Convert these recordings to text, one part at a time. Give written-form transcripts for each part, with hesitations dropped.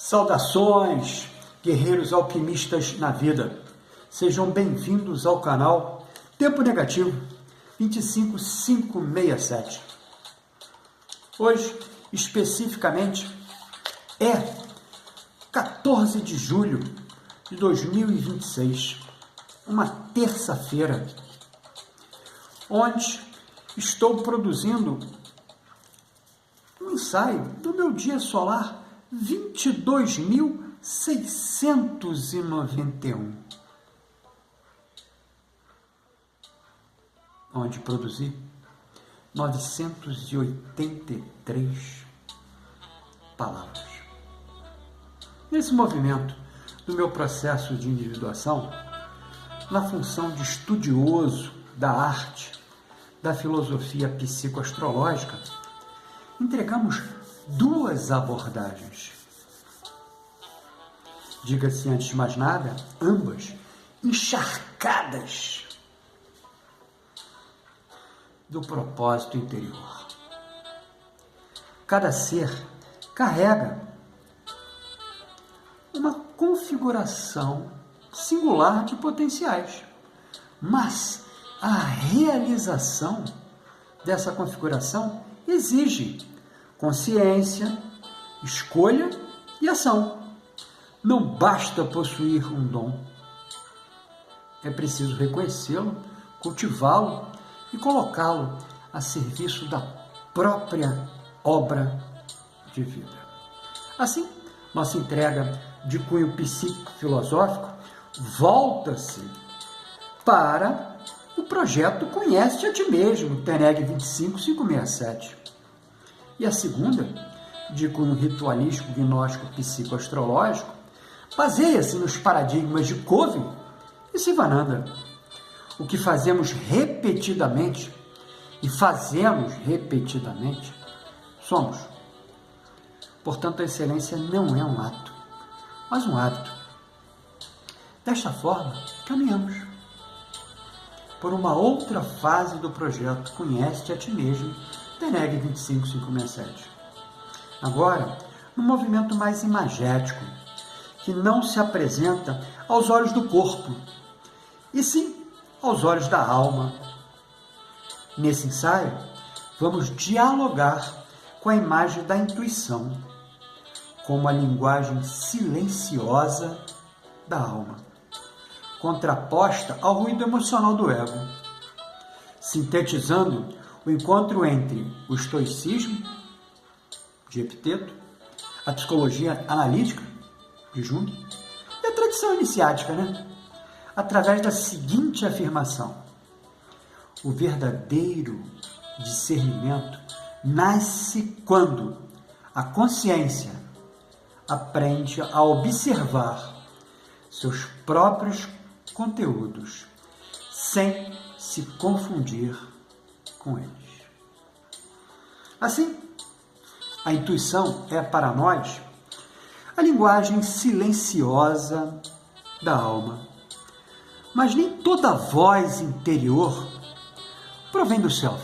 Saudações, guerreiros alquimistas na vida. Sejam bem-vindos ao canal Tempo Negativo 25567. Hoje, especificamente, é 14 de julho de 2026, uma terça-feira, onde estou produzindo um ensaio do meu dia solar 22.691, onde produzi 983 palavras. Nesse movimento do meu processo de individuação, na função de estudioso da arte, da filosofia psicoastrológica, entregamos duas abordagens. Diga-se antes de mais nada, ambas encharcadas do propósito interior. Cada ser carrega uma configuração singular de potenciais, mas a realização dessa configuração exige consciência, escolha e ação. Não basta possuir um dom. É preciso reconhecê-lo, cultivá-lo e colocá-lo a serviço da própria obra de vida. Assim, nossa entrega de cunho psico-filosófico volta-se para o projeto Conhece-te a Ti Mesmo, TENEG 25567. E a segunda, de cunho ritualístico, gnóstico, psicoastrológico, baseia-se nos paradigmas de Covey e Sivananda. O que fazemos repetidamente, somos. Portanto, a excelência não é um ato, mas um hábito. Desta forma, caminhamos por uma outra fase do projeto Conhece-te a Ti Mesmo, TENEG 25567. Agora, num movimento mais imagético, que não se apresenta aos olhos do corpo, e sim aos olhos da alma. Nesse ensaio, vamos dialogar com a imagem da intuição, como a linguagem silenciosa da alma, contraposta ao ruído emocional do ego, sintetizando o encontro entre o estoicismo, de Epiteto, a psicologia analítica, de Jung, e a tradição iniciática, através da seguinte afirmação: o verdadeiro discernimento nasce quando a consciência aprende a observar seus próprios conteúdos, sem se confundir com eles. Assim, a intuição é para nós a linguagem silenciosa da alma. Mas nem toda voz interior provém do self.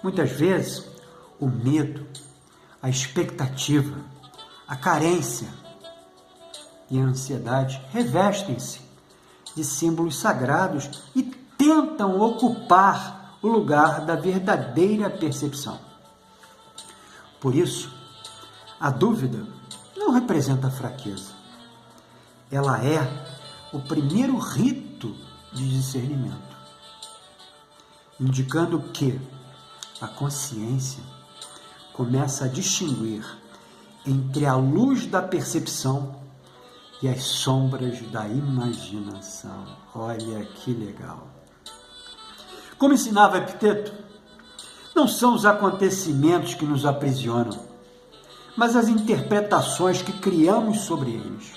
Muitas vezes, o medo, a expectativa, a carência e a ansiedade revestem-se de símbolos sagrados e tentam ocupar o lugar da verdadeira percepção. Por isso, a dúvida não representa fraqueza. Ela é o primeiro rito de discernimento, indicando que a consciência começa a distinguir entre a luz da percepção e as sombras da imaginação. Olha que legal! Como ensinava Epiteto, não são os acontecimentos que nos aprisionam, mas as interpretações que criamos sobre eles.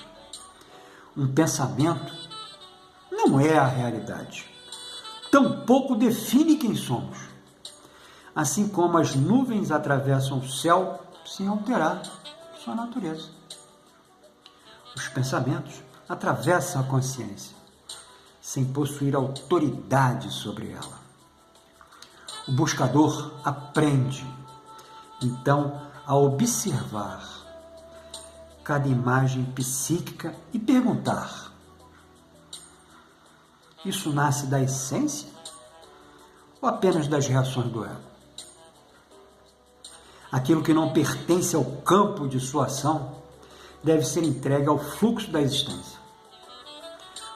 Um pensamento não é a realidade, tampouco define quem somos, assim como as nuvens atravessam o céu sem alterar sua natureza. Os pensamentos atravessam a consciência, sem possuir autoridade sobre ela. O buscador aprende, então, a observar cada imagem psíquica e perguntar: isso nasce da essência ou apenas das reações do ego? Aquilo que não pertence ao campo de sua ação deve ser entregue ao fluxo da existência.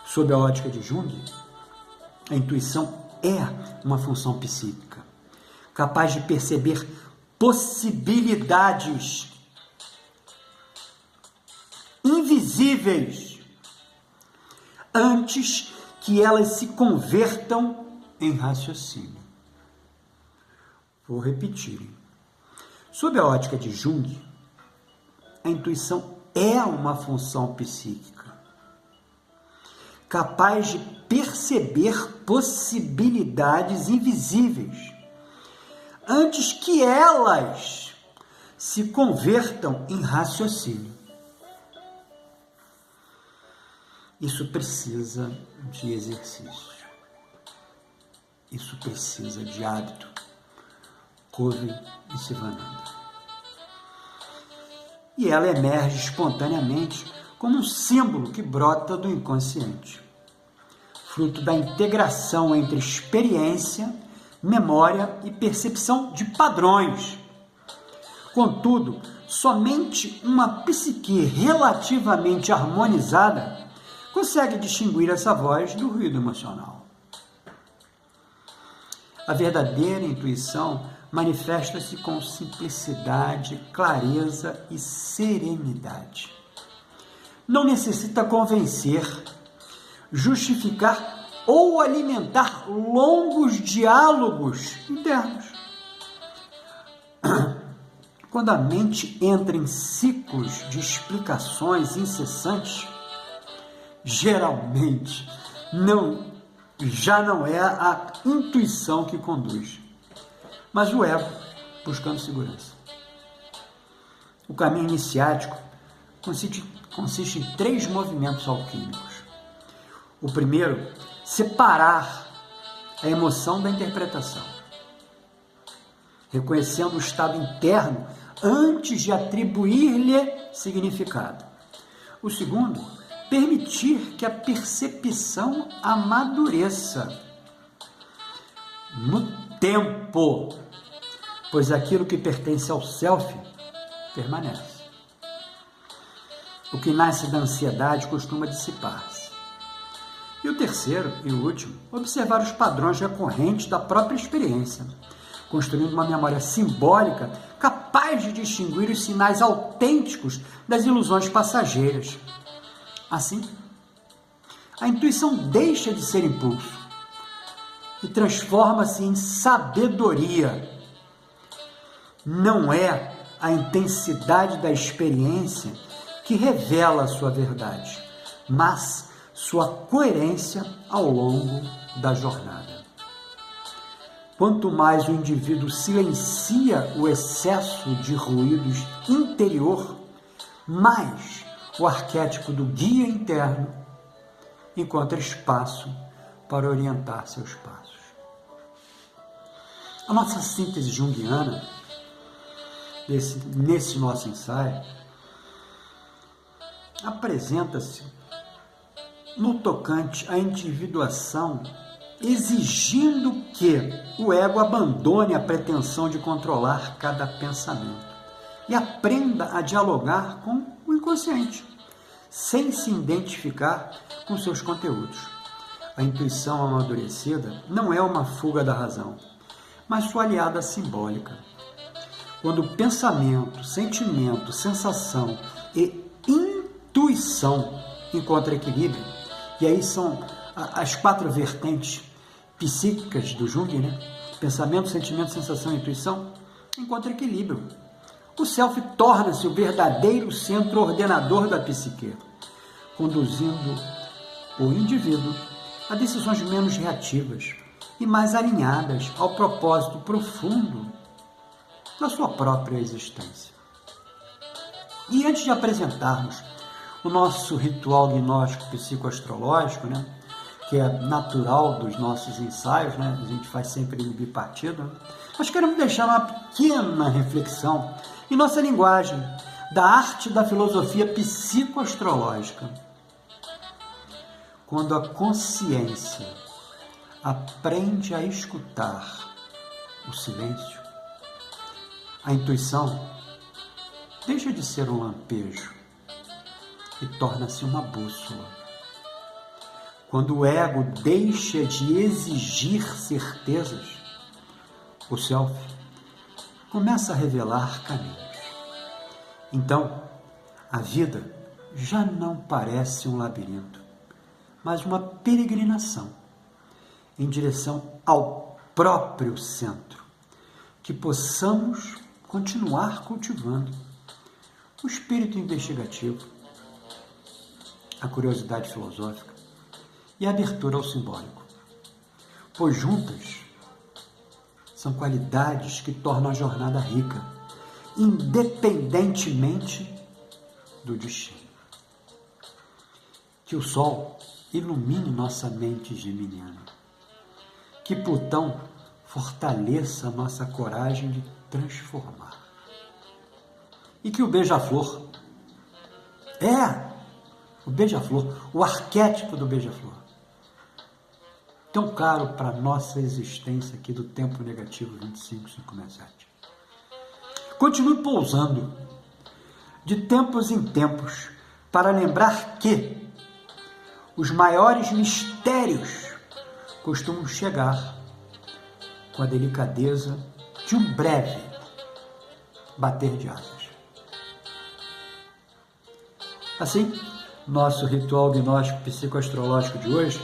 Sob a ótica de Jung, a intuição é uma função psíquica, capaz de perceber possibilidades invisíveis antes que elas se convertam em raciocínio. Vou repetir. Sob a ótica de Jung, a intuição é uma função psíquica, capaz de perceber possibilidades invisíveis antes que elas se convertam em raciocínio. Isso precisa de exercício. Isso precisa de hábito. Covey e Sivananda. E ela emerge espontaneamente como um símbolo que brota do inconsciente, fruto da integração entre experiência, memória e percepção de padrões. Contudo, somente uma psique relativamente harmonizada consegue distinguir essa voz do ruído emocional. A verdadeira intuição manifesta-se com simplicidade, clareza e serenidade. Não necessita convencer, justificar ou alimentar longos diálogos internos. Quando a mente entra em ciclos de explicações incessantes, geralmente já não é a intuição que conduz, mas o ego buscando segurança. O caminho iniciático consiste em 3 movimentos alquímicos. O primeiro, separar a emoção da interpretação, reconhecendo o estado interno antes de atribuir-lhe significado. O segundo, permitir que a percepção amadureça no tempo, pois aquilo que pertence ao self permanece. O que nasce da ansiedade costuma dissipar-se. E o terceiro e o último, observar os padrões recorrentes da própria experiência, construindo uma memória simbólica capaz de distinguir os sinais autênticos das ilusões passageiras. Assim, a intuição deixa de ser impulso e transforma-se em sabedoria. Não é a intensidade da experiência que revela a sua verdade, mas sua coerência ao longo da jornada. Quanto mais o indivíduo silencia o excesso de ruídos interior, mais o arquétipo do guia interno encontra espaço para orientar seus passos. A nossa síntese junguiana, nesse nosso ensaio, apresenta-se no tocante à individuação, exigindo que o ego abandone a pretensão de controlar cada pensamento e aprenda a dialogar com o inconsciente, sem se identificar com seus conteúdos. A intuição amadurecida não é uma fuga da razão, mas sua aliada simbólica. Quando pensamento, sentimento, sensação e intuição encontram equilíbrio, e aí são as 4 vertentes psíquicas do Jung, né? Pensamento, sentimento, sensação e intuição, encontram equilíbrio. O self torna-se o verdadeiro centro ordenador da psique, conduzindo o indivíduo a decisões menos reativas e mais alinhadas ao propósito profundo da sua própria existência. E antes de apresentarmos o nosso ritual gnóstico psicoastrológico, né, que é natural dos nossos ensaios, né, a gente faz sempre no bipartido, nós queremos deixar uma pequena reflexão em nossa linguagem, da arte da filosofia psicoastrológica. Quando a consciência aprende a escutar o silêncio, a intuição deixa de ser um lampejo e torna-se uma bússola. Quando o ego deixa de exigir certezas, o self começa a revelar caminhos. Então, a vida já não parece um labirinto, mas uma peregrinação em direção ao próprio centro, que possamos continuar cultivando o espírito investigativo, a curiosidade filosófica e a abertura ao simbólico, pois juntas são qualidades que tornam a jornada rica, independentemente do destino. Que o Sol ilumine nossa mente geminiana, que Plutão fortaleça nossa coragem de transformar, e que o beija-flor, o beija-flor, o arquétipo do beija-flor, tão caro para a nossa existência aqui do tempo negativo 2557, continue pousando de tempos em tempos para lembrar que os maiores mistérios costumam chegar com a delicadeza de um breve bater de asas. Assim, nosso ritual gnóstico psicoastrológico de hoje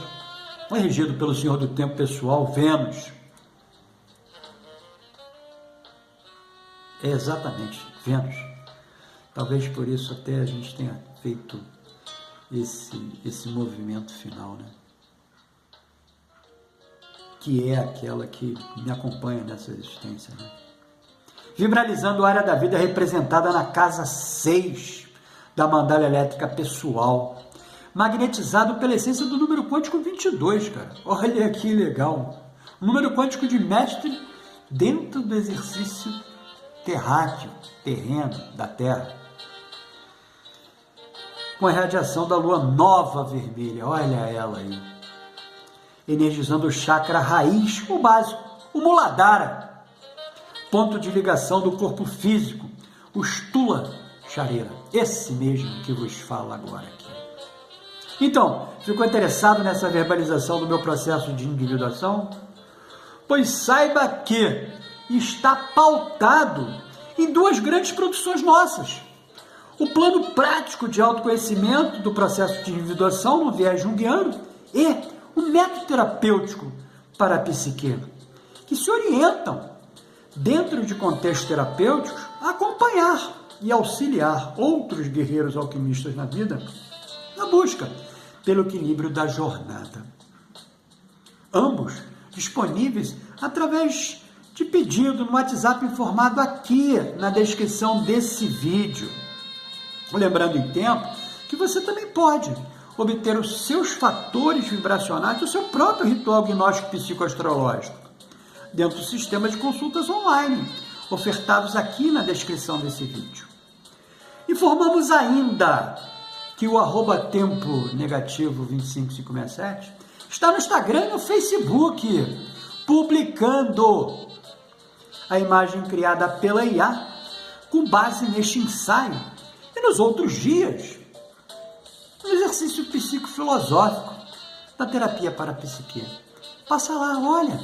é regido pelo Senhor do Tempo Pessoal, Vênus. É exatamente Vênus. Talvez por isso até a gente tenha feito esse movimento final, né? Que é aquela que me acompanha nessa existência, né? Vibralizando a área da vida representada na casa 6 da mandala elétrica pessoal, magnetizado pela essência do número quântico 22, cara. Olha que legal. Um número quântico de mestre dentro do exercício terráqueo, terreno, da Terra. Com a radiação da lua nova vermelha, olha ela aí. Energizando o chakra raiz, o básico, o Muladhara. Ponto de ligação do corpo físico, o Stula Chareira, esse mesmo que vos falo agora aqui. Então, ficou interessado nessa verbalização do meu processo de individuação? Pois saiba que está pautado em duas grandes produções nossas. O plano prático de autoconhecimento do processo de individuação no viés junguiano e o método terapêutico para a psique, que se orientam, dentro de contextos terapêuticos, a acompanhar e auxiliar outros guerreiros alquimistas na vida na busca pelo equilíbrio da jornada. Ambos disponíveis através de pedido no WhatsApp informado aqui na descrição desse vídeo. Lembrando em tempo que você também pode obter os seus fatores vibracionais do seu próprio ritual gnóstico psicoastrológico dentro do sistema de consultas online, ofertados aqui na descrição desse vídeo. Informamos ainda que o @tempo_negativo25567 está no Instagram e no Facebook, publicando a imagem criada pela IA com base neste ensaio e nos outros dias, no exercício psicofilosófico da terapia para a psique. Passa lá, olha,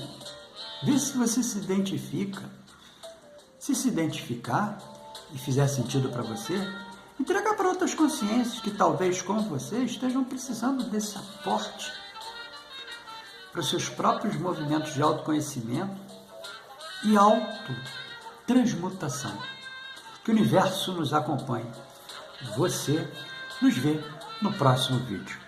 vê se você se identifica. Se identificar e fizer sentido para você, entrega para outras consciências que talvez, como você, estejam precisando desse aporte para os seus próprios movimentos de autoconhecimento e autotransmutação. Que o universo nos acompanhe. Você nos vê no próximo vídeo.